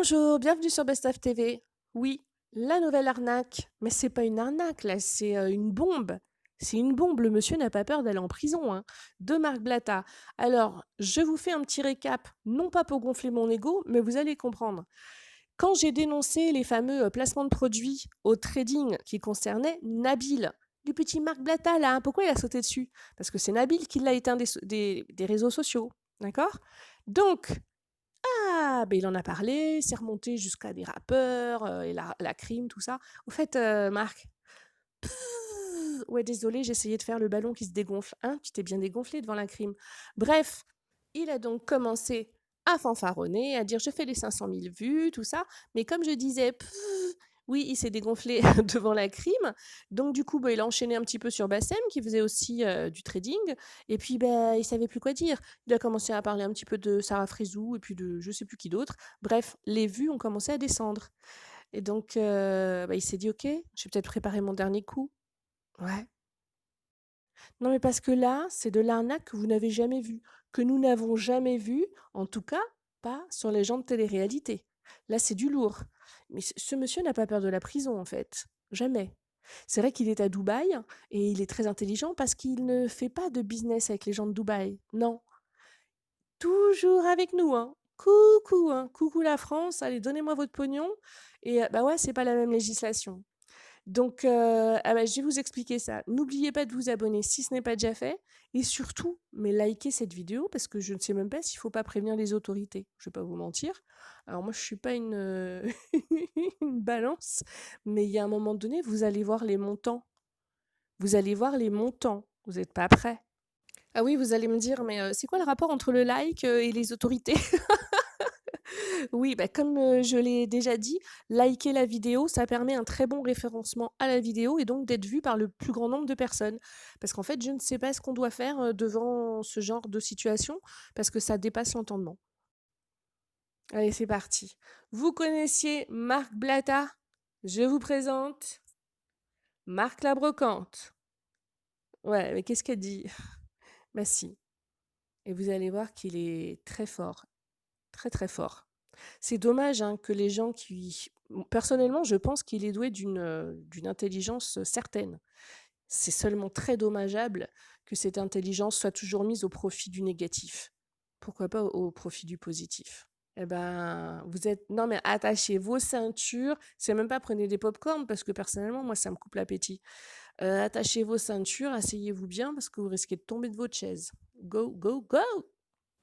Bonjour, bienvenue sur Best of TV. Oui, la nouvelle arnaque. Mais c'est pas une arnaque, là, c'est une bombe. C'est une bombe, le monsieur n'a pas peur d'aller en prison, hein. De Marc Blatta. Alors, je vous fais un petit récap, non pas pour gonfler mon ego, mais vous allez comprendre. Quand j'ai dénoncé les fameux placements de produits au trading qui concernaient Nabil, du petit Marc Blatta, là, hein, pourquoi il a sauté dessus? Parce que c'est Nabil qui l'a éteint des réseaux sociaux, d'accord? Donc, ah! Beh, il en a parlé, c'est remonté jusqu'à des rappeurs, et la crime, tout ça. Au fait, Marc, ouais, désolé, j'essayais de faire le ballon qui se dégonfle. Hein, tu t'es bien dégonflé devant la crime. Bref, il a donc commencé à fanfaronner, à dire: «Je fais les 500 000 vues», tout ça. Mais comme je disais: oui, il s'est dégonflé devant la crime. Donc du coup, bah, il a enchaîné un petit peu sur Bassem qui faisait aussi, du trading et puis, bah, il savait plus quoi dire. Il a commencé à parler un petit peu de Sarah Frézou et puis de je sais plus qui d'autre. Bref, les vues ont commencé à descendre et donc bah, il s'est dit: «OK, je vais peut-être préparer mon dernier coup». Ouais. Non, mais parce que là, c'est de l'arnaque que vous n'avez jamais vue, que nous n'avons jamais vue, en tout cas pas sur les gens de télé-réalité. Là, c'est du lourd. Mais ce monsieur n'a pas peur de la prison, en fait. Jamais. C'est vrai qu'il est à Dubaï et il est très intelligent parce qu'il ne fait pas de business avec les gens de Dubaï. Non. Toujours avec nous, hein. Coucou, hein. Coucou la France. Allez, donnez-moi votre pognon. Et bah ouais, c'est pas la même législation. Donc, ah bah, je vais vous expliquer ça. N'oubliez pas de vous abonner si ce n'est pas déjà fait et surtout, mais likez cette vidéo parce que je ne sais même pas s'il faut pas prévenir les autorités. Je vais pas vous mentir. Alors moi, je suis pas une, une balance, mais il y a un moment donné, vous allez voir les montants. Vous allez voir les montants. Vous êtes pas prêts. Ah oui, vous allez me dire: «Mais, c'est quoi le rapport entre le like, et les autorités?» Oui, bah, comme, je l'ai déjà dit, liker la vidéo, ça permet un très bon référencement à la vidéo et donc d'être vu par le plus grand nombre de personnes. Parce qu'en fait, je ne sais pas ce qu'on doit faire, devant ce genre de situation, parce que ça dépasse l'entendement. Allez, c'est parti. Vous connaissiez Marc Blatta? Je vous présente Marc la brocante. Ouais, mais qu'est-ce qu'elle dit? Bah si, et vous allez voir qu'il est très fort, très, très fort. C'est dommage, hein, que les gens qui personnellement, je pense qu'il est doué d'une intelligence, certaine. C'est seulement très dommageable que cette intelligence soit toujours mise au profit du négatif. Pourquoi pas au profit du positif? Eh ben, vous êtes non, mais attachez vos ceintures, c'est même pas prenez des pop-corn parce que personnellement, moi, ça me coupe l'appétit. Attachez vos ceintures, asseyez-vous bien parce que vous risquez de tomber de votre chaise. Go, go, go!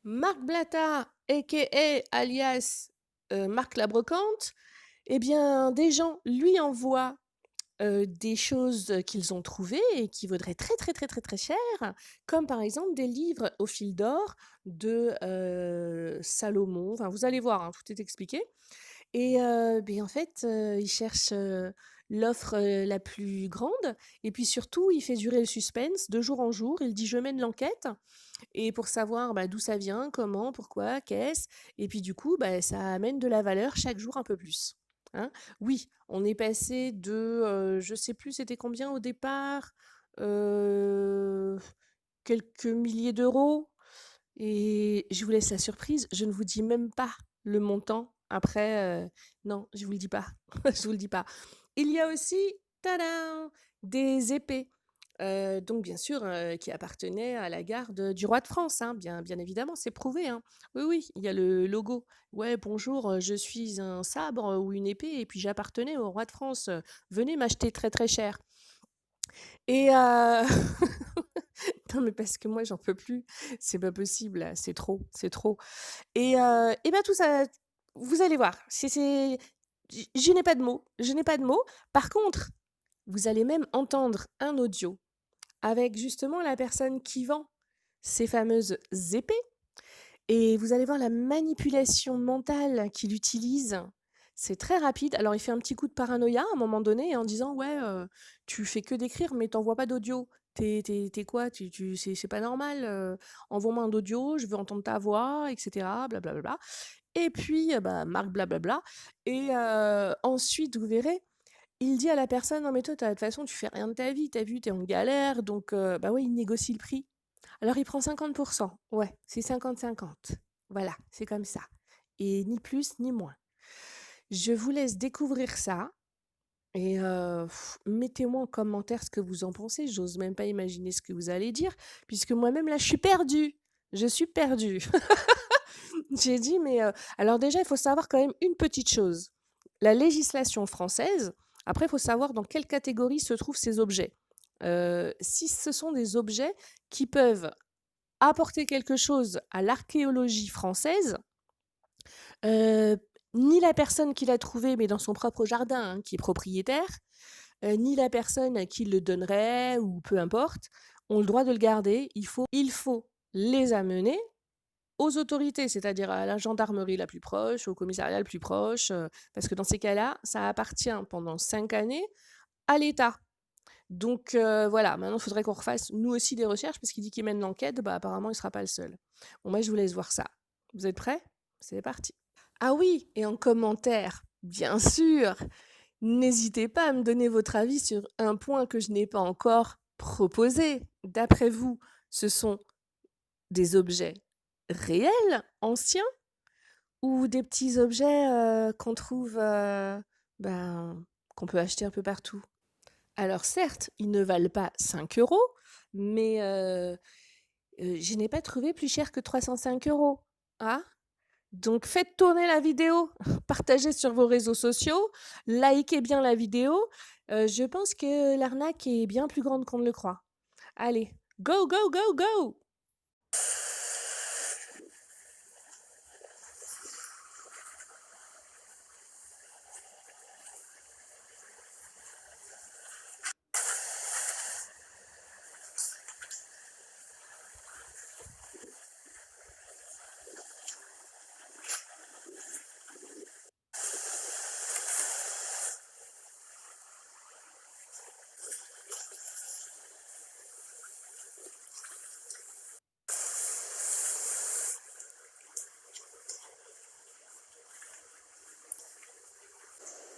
Marc Blatta, a.k.a. alias Marc la brocante, eh bien, des gens lui envoient des choses qu'ils ont trouvées et qui vaudraient très, très, très, très, très cher, comme par exemple des livres au fil d'or de Salomon. Enfin, vous allez voir, hein, tout est expliqué. Et beh, en fait, il cherche, l'offre, la plus grande et puis surtout, il fait durer le suspense de jour en jour. Il dit: «Je mène l'enquête» et pour savoir, bah, d'où ça vient, comment, pourquoi, qu'est-ce et puis du coup, bah, ça amène de la valeur chaque jour un peu plus, hein. Oui, on est passé de, je sais plus c'était combien au départ, heu, quelques milliers d'euros et je vous laisse la surprise, je ne vous dis même pas le montant après, non, je vous le dis pas, je vous le dis pas. Il y a aussi, tadam! Des épées, donc bien sûr, qui appartenaient à la garde du roi de France, hein, bien évidemment, c'est prouvé, hein. Oui, oui, il y a le logo. Ouais, bonjour, je suis un sabre ou une épée et puis j'appartenais au roi de France, venez m'acheter très, très cher et non, mais parce que moi, j'en peux plus. C'est pas possible là, c'est trop, c'est trop et bah, tout ça vous allez voir, c'est je n'ai pas de mots, je n'ai pas de mots. Par contre, vous allez même entendre un audio avec justement la personne qui vend ces fameuses épées et vous allez voir la manipulation mentale qu'il utilise. C'est très rapide. Alors il fait un petit coup de paranoïa à un moment donné en disant: «Ouais, tu fais que d'écrire mais tu pas d'audio. Tu quoi? Tu c'est pas normal, envoie-moi un audio, je veux entendre ta voix» et cetera, bla et puis, bah, marque blablabla et ensuite vous verrez, il dit à la personne: «Non mais toi, tu de toute façon, tu fais rien de ta vie, tu as vu, tu es en galère donc» bah, ouais, il négocie le prix. Alors il prend 50. Ouais, c'est 50-50. Voilà, c'est comme ça et ni plus ni moins. Je vous laisse découvrir ça et mettez-moi en commentaire ce que vous en pensez. J'ose même pas imaginer ce que vous allez dire, puisque moi-même là, je suis perdue. Je suis perdue. J'ai dit, mais alors déjà, il faut savoir quand même une petite chose. La législation française, après, il faut savoir dans quelle catégorie se trouvent ces objets. Si ce sont des objets qui peuvent apporter quelque chose à l'archéologie française, euh, ni la personne qui l'a trouvé, mais dans son propre jardin, hein, qui est propriétaire, ni la personne à qui le donnerait, ou peu importe, ont le droit de le garder. Il faut les amener aux autorités, c'est-à-dire à la gendarmerie la plus proche, au commissariat le plus proche, parce que dans ces cas-là, ça appartient pendant 5 années à l'État. Donc voilà, maintenant il faudrait qu'on refasse nous aussi des recherches, parce qu'il dit qu'il mène l'enquête, bah apparemment il ne sera pas le seul. Bon, moi je vous laisse voir ça. Vous êtes prêts? C'est parti. Ah oui, et en commentaire, bien sûr, n'hésitez pas à me donner votre avis sur un point que je n'ai pas encore proposé. D'après vous, ce sont des objets réels, anciens, ou des petits objets qu'on trouve, qu'on peut acheter un peu partout. Alors certes, ils ne valent pas 5 €, mais je n'ai pas trouvé plus cher que 305 €. Ah, donc faites tourner la vidéo, partagez sur vos réseaux sociaux, likez bien la vidéo. Je pense que l'arnaque est bien plus grande qu'on ne le croit. Allez, go, go, go, go!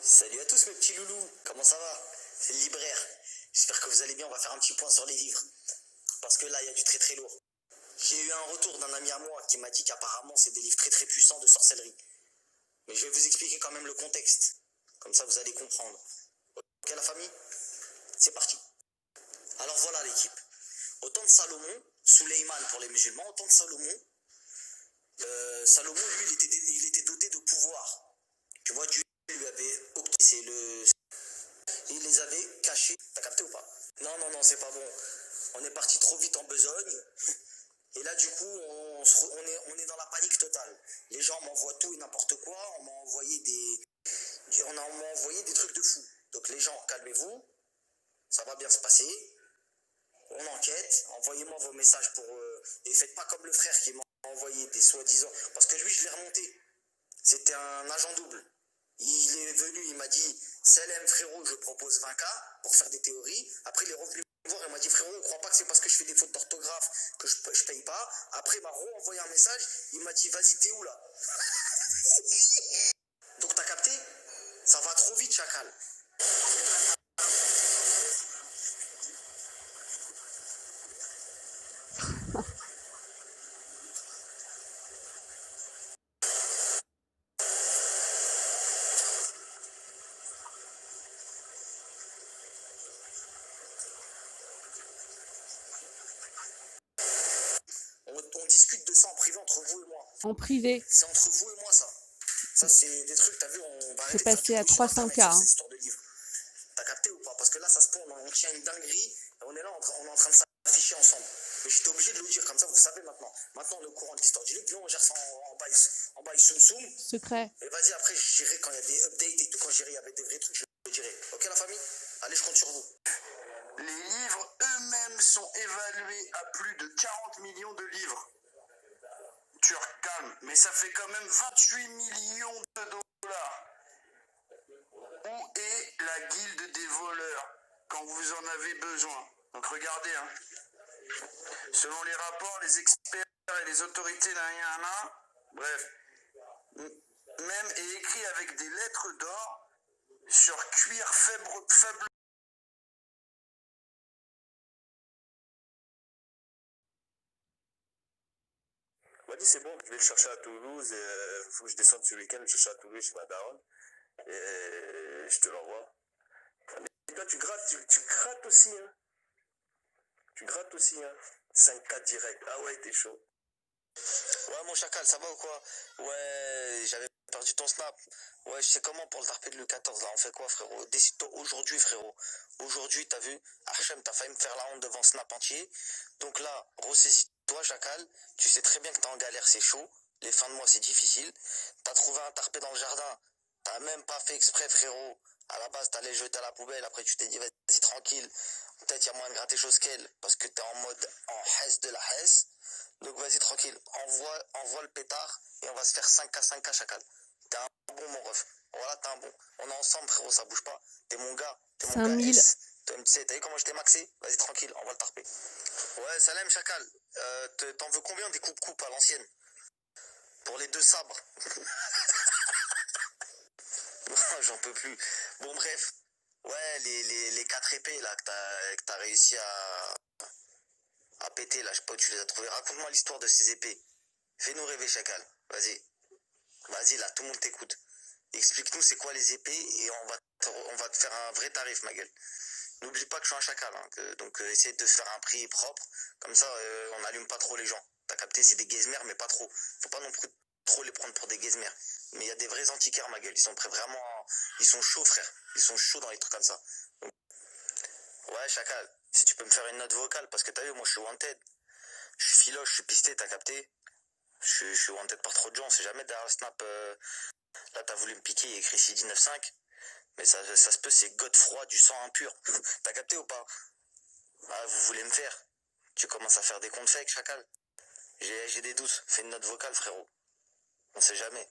Salut à tous mes petits loulous, comment ça va? C'est le libraire. J'espère que vous allez bien, on va faire un petit point sur les livres. Parce que là, il y a du très très lourd. J'ai eu un retour d'un ami à moi qui m'a dit qu'apparemment c'est des livres très très puissants de sorcellerie. Mais je vais vous expliquer quand même le contexte. Comme ça vous allez comprendre. Ok la famille? C'est parti. Alors voilà l'équipe. Au temps de Salomon, Souleyman pour les musulmans, au temps de Salomon, Salomon lui il était doté de pouvoir. Tu vois, Dieu lui avait octroyé il les avait cachés. T'as capté ou pas? Non, non, non, c'est pas bon. On est parti trop vite en besogne. Et là, du coup, on est dans la panique totale. Les gens m'envoient tout et n'importe quoi. On m'a envoyé des trucs de fou. Donc les gens, calmez-vous. Ça va bien se passer. On enquête. Envoyez-moi vos messages pour... et faites pas comme le frère qui m'a envoyé des soi-disant... Parce que lui, je l'ai remonté. C'était un agent double. Il est venu, il m'a dit Salem frérot, je propose 20K pour faire des théories. Après, il est revenu me voir et m'a dit frérot, on croit pas que c'est parce que je fais des fautes d'orthographe que je paye pas. Après, il m'a renvoyé un message, il m'a dit vas-y, t'es où là? Donc, t'as capté? Ça va trop vite, chacal. On discute de ça en privé entre vous et moi. En privé, C'est entre vous et moi, ça. Ça, c'est des trucs, t'as vu, on va c'est arrêter de faire passé du à bruit sur 300 k. Internet sur ces histoires de livres. T'as capté ou pas? Parce que là, ça se peut, on tient une dinguerie, et on est là, on est en train de s'afficher ensemble. Mais j'étais obligé de le dire, comme ça, vous savez maintenant. Maintenant, on est au courant de l'histoire du livre, puis on gère ça en bail soum. Secret. Et vas-y, après, je dirai quand il y a des updates et tout, quand j'irai avec des vrais trucs, je le dirai. Ok, la famille? Allez, je compte sur vous. Les livres eux-mêmes sont évalués à plus de 40 millions de livres. Tu calmes, mais ça fait quand même 28 millions de dollars. Où est la guilde des voleurs quand vous en avez besoin? Donc regardez, hein. Selon les rapports, les experts et les autorités bref, même est écrit avec des lettres d'or sur cuir faible. m'a dit, c'est bon, je vais le chercher à Toulouse. Il faut que je descende ce week-end, le chercher à Toulouse chez ma daronne. Et je te l'envoie. Et toi, tu grattes aussi, hein. Tu grattes aussi, hein. 5-4 direct. Ah ouais, t'es chaud. Ouais, mon chacal, ça va ou quoi? Ouais, j'avais perdu ton snap. Ouais, je sais comment pour le tarpé de le 14, là. On fait quoi, frérot? Décide-toi aujourd'hui, frérot. Aujourd'hui, t'as vu? Hachem, t'as failli me faire la honte devant snap entier. Donc là, ressaisis-toi, chacal. Tu sais très bien que t'es en galère, c'est chaud. Les fins de mois, c'est difficile. T'as trouvé un tarpé dans le jardin. T'as même pas fait exprès, frérot. À la base, t'allais le jeter à la poubelle. Après, tu t'es dit, vas-y, tranquille. Peut-être y a moyen de gratter chose qu'elle. Parce que t'es en mode en hesse de la hesse. Donc vas-y tranquille, envoie le pétard et on va se faire 5K chacal. T'es un bon mon ref. Voilà, t'es un bon. On est ensemble frérot, ça bouge pas. T'es mon gars 5000. S. Toi, tu sais, t'as vu comment je t'ai maxé? Vas-y tranquille, on va le tarper. Ouais, Salem chacal. T'en veux combien des coupes à l'ancienne? Pour les 2 sabres. J'en peux plus. Bon bref. Ouais, les 4 épées là que t'as réussi à péter là, je sais pas où tu les as trouvées. Raconte-moi l'histoire de ces épées. Fais-nous rêver chacal. Vas-y. Vas-y là, tout le monde t'écoute. Explique-nous c'est quoi les épées et on va te faire un vrai tarif, ma gueule. N'oublie pas que je suis un chacal, hein, donc essaye de faire un prix propre. Comme ça, on n'allume pas trop les gens. T'as capté, c'est des gazmères, mais pas trop. Faut pas non plus trop les prendre pour des gazmères. Mais il y a des vrais antiquaires, ma gueule. Ils sont prêts vraiment. Ils sont chauds, frère. Ils sont chauds dans les trucs comme ça. Donc, ouais, chacal, si tu peux me faire une note vocale, parce que t'as vu, moi je suis wanted. Je suis filoche, je suis pisté, t'as capté. Je suis wanted par trop de gens. On sait jamais derrière le snap. Là, t'as voulu me piquer, il y a écrit C195. Mais ça se peut, c'est Godefroy du sang impur. T'as capté ou pas? Ah, vous voulez me faire? Tu commences à faire des comptes fake, chacal? J'ai des doutes. Fais une note vocale, frérot. On sait jamais.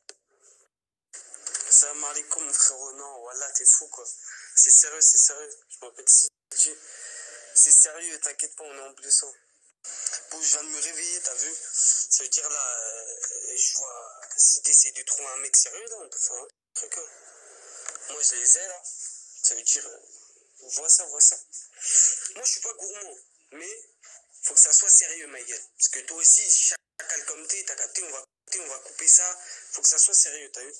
Salam alaikum, frérot. Non, voilà, t'es fou, quoi. C'est sérieux, c'est sérieux. Je m'appelle si. C'est sérieux, t'inquiète pas, on est en blessant. Bon, je viens de me réveiller, t'as vu? Ça veut dire là, je vois. Si t'essaies de trouver un mec sérieux, là, on peut faire un truc, hein. Moi, je les ai, là. Ça veut dire. Vois ça, vois ça. Moi, je suis pas gourmand, mais faut que ça soit sérieux, ma gueule. Parce que toi aussi, chacal comme t'es, t'as capté, on va couper ça. Faut que ça soit sérieux, t'as vu?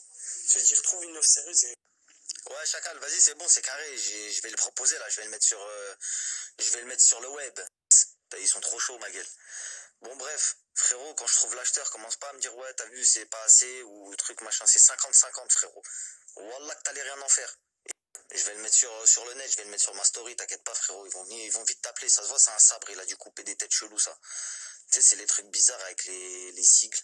Je veux dire, trouve une offre sérieuse. Ouais, chacal, vas-y, c'est bon, c'est carré. Je vais le proposer, là. Je vais le mettre sur le web. Ils sont trop chauds, ma gueule. Bon, bref, frérot, quand je trouve l'acheteur, commence pas à me dire, ouais, t'as vu, c'est pas assez, ou truc, machin. C'est 50-50, frérot. Wallah que t'allais rien en faire. Et je vais le mettre sur le net, je vais le mettre sur ma story, t'inquiète pas, frérot. Ils vont vite t'appeler. Ça se voit, c'est un sabre, il a dû couper des têtes cheloues, ça. Tu sais, c'est les trucs bizarres avec les sigles.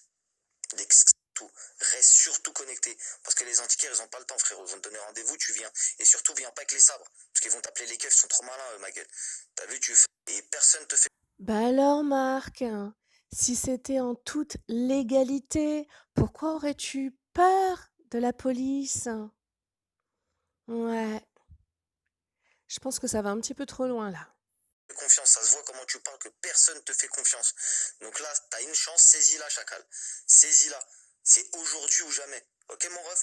Tout. Reste surtout connecté. Parce que les antiquaires, ils ont pas le temps, frérot. Ils vont te donner rendez-vous, tu viens. Et surtout, viens pas avec les sabres. Parce qu'ils vont t'appeler les keufs, ils sont trop malins, eux, ma gueule. T'as vu, tu fais. Et personne te fait. Bah alors, Marc, si c'était en toute légalité, pourquoi aurais-tu peur de la police? Ouais, je pense que ça va un petit peu trop loin là. Confiance, ça se voit comment tu parles que personne te fait confiance. Donc là, t'as une chance, saisis-la, chacal. Saisis-la. C'est aujourd'hui ou jamais. Ok, mon ref?